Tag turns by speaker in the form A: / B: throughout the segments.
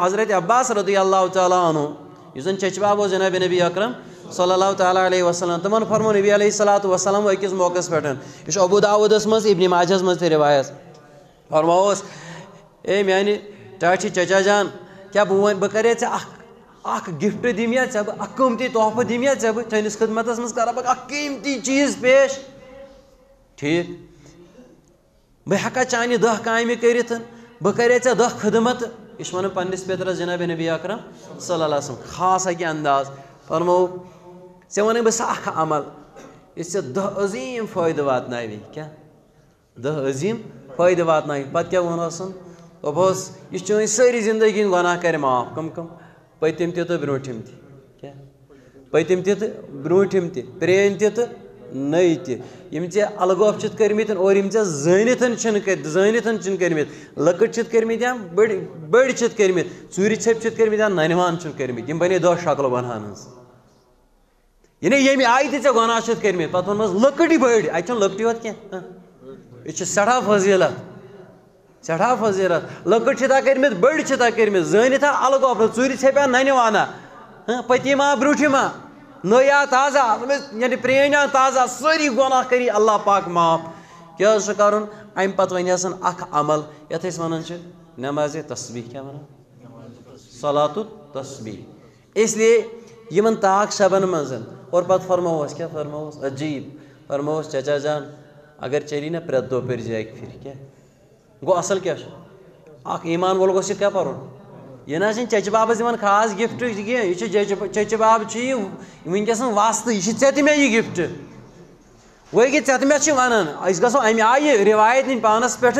A: حضرت عباس رضی اللہ تعالیٰ عنہ یُس زن چچہِ باب اوس جناب نبی اکرم صلی اللہ تعالیٰ علیہ وسلم تمن فرمو نبی علیہ الصلوۃ والسلام أکِس موقعس پٮ۪ٹھ یہِ چھُ ابوٗ داوٗدس منٛز ابنِ ماجہس منٛز تہِ روایت فرماوس اے میانہِ ٹاٹھہِ چچا جان کیٛاہ بہٕ کرے ژےٚ اکھ گفٹ دِمہٕ یا ژےٚ بہٕ اکھ قۭمتی تحفہٕ دِمہٕ یا ژےٚ بہٕ چٲنِس خدمتس منٛز کرا بہٕ اکھ قۭمتی چیٖز پیش ٹھیٖک بہٕ ہٮ۪کا چانہِ 10 کامہِ کٔرِتھ بہٕ کرے ژےٚ 10 خدمت یہِ چھُ ونان پننِس پیترس جناب نبی اکرم صلی اللہ علیہ وسلم خاص اکہِ انداز فرمو ژےٚ ونے بہٕ سُہ اکھ عمل یُس ژےٚ 10 عظیٖم فٲیدٕ واتناوِ کیٛاہ 10 عظیٖم فٲیدٕ واتناوِ پتہٕ کیٛاہ ووٚنہوسن دوٚپہوس یہِ چٲنۍ سٲری زندگی ہٕنٛدۍ گۄناہ کرِ معاف کم پٔتِم تہِ تہٕ برٛوٗنٛٹھِم تہِ کیٛاہ پٔتِم تہِ تہٕ برٛوٗنٛٹھِم تہِ پرٛٲنۍ تہِ تہٕ نٔے تہِ یِم ژےٚ الگوف چھِتھ کٔرمٕتۍ اور یِم ژےٚ زٲنِتھ چھِنہٕ کٔرمٕتۍ لۄکٕٹۍ چھِتھ کٔرمٕتۍ یا بٔڑۍ چھِتھ کٔرمٕتۍ ژوٗرِ ژھیٚپۍ چھِتھ کٔرمٕتۍ یا ننوان چھِکھ کٔرمٕتۍ یِم بنے 10 شکلہٕ بنہان ہٕنٛز یعنی ییٚمہِ آیہِ تہِ ژےٚ گۄناہ چھِتھ کٔرمٕتۍ پتہٕ ووٚنمس لۄکٕٹۍ بٔڑۍ اَتہِ چھُنہٕ لۄکٹی یوت کینٛہہ یہِ چھِ سٮ۪ٹھاہ فضیٖلت لۄکٕٹۍ چھِتھا کٔرمٕتۍ بٔڑۍ چھِتھا کٔرمٕتۍ زٲنِتھا الگوف ژوٗرِ ژھیٚپیا ننوانا پٔتِم برٛوٗنٛٹھِم نٔے تازہ یعنی پرٛٲنۍ تازہ سٲری گۄناہ کٔری اللہ پاک معاف کیٛاہ حظ چھُ کرُن امہِ پتہٕ ونہسن اکھ عمل یتھ أسۍ ونان چھِ نمازِ تسبیح کیٛاہ ونان صلاتُ تسبیح اس لیے یِمن طاق شبن منٛز اور پتہٕ فرمووس کیٛاہ فرمووس عجیٖب فرمووس چچا جان اگر چلی نا پرٛٮ۪تھ دۄہ پٔرۍ زِ اکہِ پھِرِ کیٛاہ گوٚو اصل کیٛاہ چھُ اکھ ایٖمان وول گوٚژھ یہِ کیٛاہ پرُن یہِ نہ حظ چھِنہٕ چچہِ بابس دِوان خاص گفٹ کینٛہہ یہِ چھُ چچہِ باب چھُ یہِ وٕنکیٚسن واسطہٕ یہِ چھُ ژےٚ تہِ مےٚ یہِ گفٹ وۄنۍ گٔے ژےٚ تہٕ مےٚ چھِ ونان أسۍ گژھو امہِ آیہِ رِوایت نِنۍ پانس پٮ۪ٹھ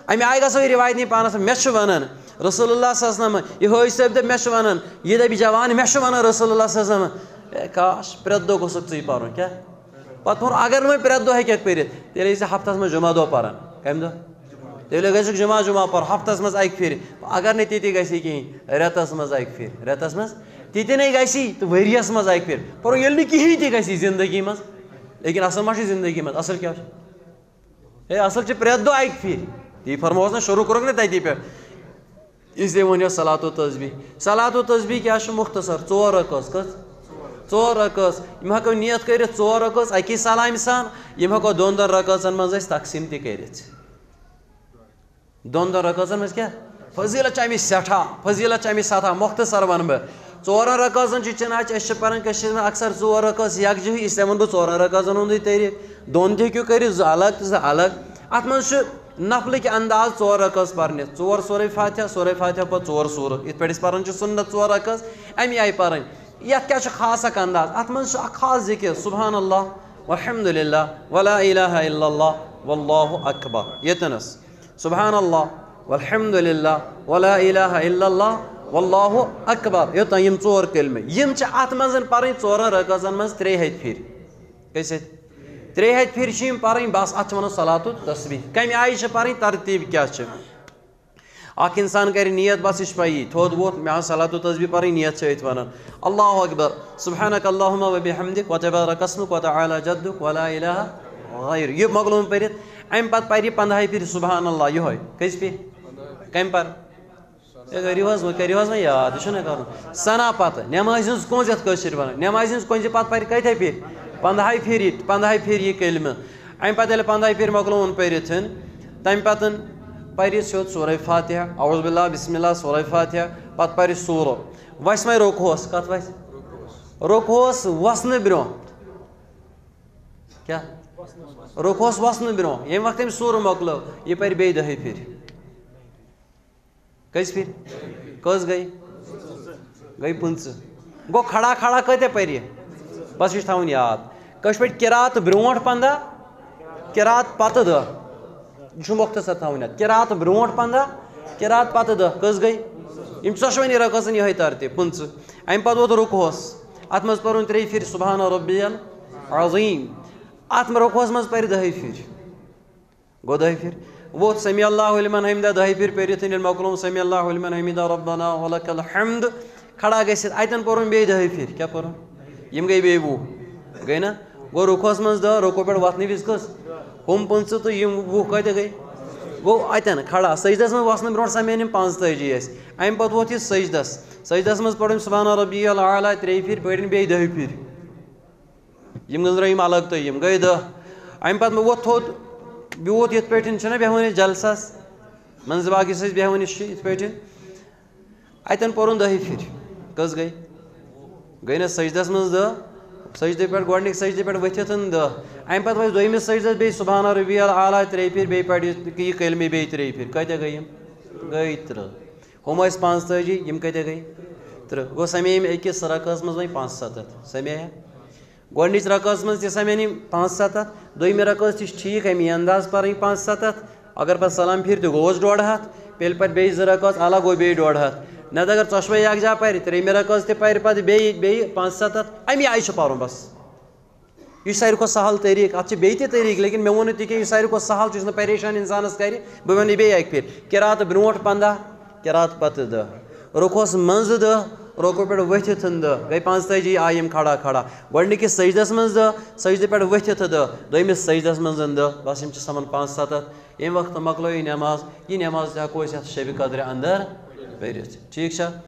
A: امہِ آیہِ گژھو یہِ رِوایت نِنۍ پانس پٮ۪ٹھ مےٚ چھُ ونان رسول اللہ صلی اللہ علیہ وسلم یہِ حٲج صٲب دپ مےٚ چھُ ونان یہِ دپہِ جوان مےٚ چھُ ونان رسول اللہ صلی اللہ علیہ وسلم اے کاش پرٛٮ۪تھ دۄہ گوٚژھُکھ ژٕے پرُن کیٛاہ پتہٕ ووٚن اگر نہٕ وۄنۍ پرٛٮ۪تھ دۄہ ہیٚکٮ۪کھ پٔرِتھ تیٚلہِ ٲسۍ زِ ہفتس منٛز جمعہ دۄہ پران کمہِ دۄہ تیٚلہِ گژھُکھ جمعہ پر ہفتس منٛز اکہِ پھِرِ اگر نہٕ تِتہِ گژھی کِہینۍ رٮ۪تس منٛز اکہِ پھِرِ رٮ۪تس منٛز تِتہِ نَے گژھی تہٕ ؤریس منٛز اکہِ پھِرِ پرُن ییٚلہِ نہٕ کِہینۍ تہِ گژھی زندگی منٛز لیکن اصل ما چھِ زندگی منٛز اصل کیٛاہ چھُ ہے اصل چھِ پرٛٮ۪تھ دۄہ اکہِ پھِرِ تی فرمووس نا شروٗع کوٚرُکھ نا تتی پٮ۪ٹھ اس لیے ونیو صلاتُ تسبیح کیٛاہ چھُ مختصر 4 رکٲژ کٔژ 4 رکٲژ یِم ہٮ۪کو نِیت کٔرِتھ 4 رکٲژ اکی سلامہِ سان یِم ہٮ۪کو 2 رکٲژن منٛز أسۍ تقسیٖم تہِ کٔرِتھ 2 رکٲژن منٛز کیٛاہ فضیٖلت چھِ اَمِچ سٮ۪ٹھاہ مۄختصر ونہٕ بہٕ 4 رکٲژن چھِ چِناچ أسۍ چھِ پران کٔشیٖرِ منٛز اکثر 4 رکٲژ یکجہی اس لیے وَنہٕ بہٕ 4 رکٲژن ہُنٛدُے طریٖقہٕ 2 تہِ ہیٚکِو کٔرِتھ 2 الگ تہٕ 2 الگ اتھ منٛز چھُ نفلٕکۍ انداز 4 رکٲژ پرنہِ 4 سورے فاتحہ پتہٕ 4 سوٗرٕ یِتھ پٲٹھۍ أسۍ پران چھِ سُنت 4 رکٲژ امی آیہِ پرٕنۍ یتھ کیٛاہ چھُ خاص اکھ انداز اتھ منٛز چھُ اکھ خاص ذِکر سبحان اللہ والحمد للہ ولا الہ الا اللہ واللہ اکبر ییٚتنس سبحان اللہ والحمد للہ ولا الہ الا اللہ واللہ اکبر یوٚتام یِم 4 کلمہٕ یِم چھِ اتھ منٛز پرٕنۍ 4 رکٲژن منٛز 3 ہتہِ پھِرِ کٔژِ ہتہِ 3 ہتہِ پھِرِ چھِ یِم پرٕنۍ بس اتھ چھِ ونان صلاتُ تسبیح کمہِ آیہِ چھِ پرٕنۍ ترتیٖب کیٛاہ چھِ اکھ انسان کرِ نیت بس یہِ چھُ پیی تھوٚد ووٚتھ مےٚ آو صلاتُ تسبیح پرٕنۍ نیت چھِ أتھۍ ونان اللہ اکبر سبحانک اللہُمہ وبحمدک وتبارک اسمک وتعالی جدک ولا الہ غیرک یہِ مۄکلووُن پٔرِتھ امہِ پتہٕ پرِ یہِ 15 پھِرِ سبحان اللہ یِہوے کٔژِ پھِرِ کمہِ پر کٔرِو حظ وۄنۍ یاد یہِ چھُنہ کرُن سنا پتہٕ نٮ۪مازِ ہٕنٛز کونٛز یتھ کٲشِر ونان نٮ۪مازِ ہٕنٛز کونٛزِ پتہٕ پرِ کۭتیاہ پھِرِ 15 پھِرِ یہِ کلمہٕ امہِ پتہٕ ییٚلہِ 15 پھِرِ مۄکلووُن پٔرِتھ تمہِ پتہٕ پرِ سیوٚد سورے فاتحہ اعوذ باللہ بسم اللہ سورے فاتحہ پتہٕ پرِ سوٗرٕ وسہِ وۄنۍ رُکوٗہس کتھ وسہِ رُکوٗہس وسنہٕ برٛونٛہہ کیٛاہ رُکوٗہس وسنہٕ برٛونٛہہ ییٚمہِ وقتہٕ أمۍ سوٗرٕ مۄکلٲو یہِ پرِ بیٚیہِ 10 پھِرِ کٔژِ پھِرِ کٔژ گٔے 15 گوٚو کھڑا کۭتیاہ پرِ بس یہِ چھُ تھاوُن یاد کٲشِر پٲٹھۍ قرات برٛونٛٹھ 15 قرات پتہٕ 10 یہِ چھُ مۄختصر تھاوُن یاد قرات برٛونٛٹھ 15 قرات پتہٕ 10 کٔژ گٔے یِم 14 رکٲژن یِہے ترتیٖب 15 امہِ پتہٕ ووت رُکوٗہس اتھ منٛز پرُن 3 پھِرِ سبحان ربی العظیٖم اتھ رُکوٗہس منٛز پرِ 10 پھِرِ گوٚو 10 پھِرِ ووت سمی اللہ لمن حمدہ 10 پھِرِ پٔرِتھ ییٚلہِ مۄکلووُن سمی اللہ لمن حمدہ ربنا ولک الحمد کھڑا گٔژھِتھ اتٮ۪ن پوٚرُن بیٚیہِ 10 پھِرِ کیٛاہ پوٚرُن یِم گٔے بیٚیہِ 20 گٔے نا گوٚو رُکوٗہس منٛز 10 رُکوٗ پٮ۪ٹھ وۄتھنہٕ وِزِ کٔژ ہُم 15 تہٕ یِم 20 کۭتیاہ گٔے گو اتن کھڑا سجدس من وسن برونٹ سمین 45 امہ پتہ ووت یہ سجدس من پڑھم سبحان ربی العالی 3 پھر پڑھن بیٚیہِ 10 پھر یم گٔنٛزرٲیِم الگ تہٕ یم گٔے 10 امہ پتہٕ ووت تھوٚد بیوٗٹھ یِتھ پٲٹھۍ چھِنہ بیٚہوان أسۍ جلسس منٛزٕ باغ یُس أسۍ بیٚہوان چھِ یِتھ پٲٹھۍ اتٮ۪ن پوٚرُن 10 پھر کٔژ گٔے نہ سجدس منٛز 10 سجدٕ پٮ۪ٹھ گۄڈنِکۍ سجدٕ پٮ۪ٹھ ؤتھِتھ 10 امہِ پتہٕ ؤتھۍ دوٚیمِس سجدس بیٚیہِ سبحان ربی العالی 3 پھر بیٚیہِ پڑِ یہِ کلمہٕ بیٚیہِ 3 پھر کۭتیاہ گٔے یِم گٔے 30 ہُم ٲسۍ 45 یِم کۭتیاہ گٔے 30 گوٚو سمے یِم أکِس رکعس منٛز وۄنۍ 75 سمیایا گۄڈنِچ رکعس منٛز تہِ سمین یِم 75 دوٚیمہِ رکعس تہِ چھِ ٹھیٖک امی انداز پرٕنۍ 75 اگر پتہٕ سلام پھِر تہِ گوٚوس 150 ییٚلہِ پتہٕ بیٚیہِ 2 رکعس الگ گوٚو بیٚیہِ 150 نتہٕ اگر ژۄشوَے یکجا پرِ ترٛیٚیِمہِ رکعس تہِ پرِ پتہٕ بیٚیہِ 75 امی آیہِ چھُ پرُن بس یہ ساروی کھۄتہٕ سہل طریٖقہٕ اتھ چھِ بیٚیہِ تہِ طریٖقہٕ لیکن مےٚ ووٚن نہٕ تہِ کینٛہہ یہِ ساروی کھۄتہٕ سہل چھُ یُس نہٕ پریشان انسانس کرِ بہٕ ونہٕ یہِ بیٚیہِ اکہِ پھِرِ قرات برونٛٹھ 15 قرات پتہٕ 10 رُکوس منٛزٕ 10 رُکوٗ پٮ۪ٹھ ؤتھِتھ 10 گٔے 45 آیہِ یِم کھڑا گۄڈنِکِس سجدس منٛز 10 سجدٕ پٮ۪ٹھ ؤتھِتھ 10 دوٚیمِس سجدس منٛز 10 بس یِم چھِ سمان 75 ییٚمہِ وقتہٕ مۄکلٲو یہِ نٮ۪ماز تہِ ہٮ۪کو أسۍ یتھ شبِ قدرِ انٛدر پٔرِتھ ٹھیٖک چھا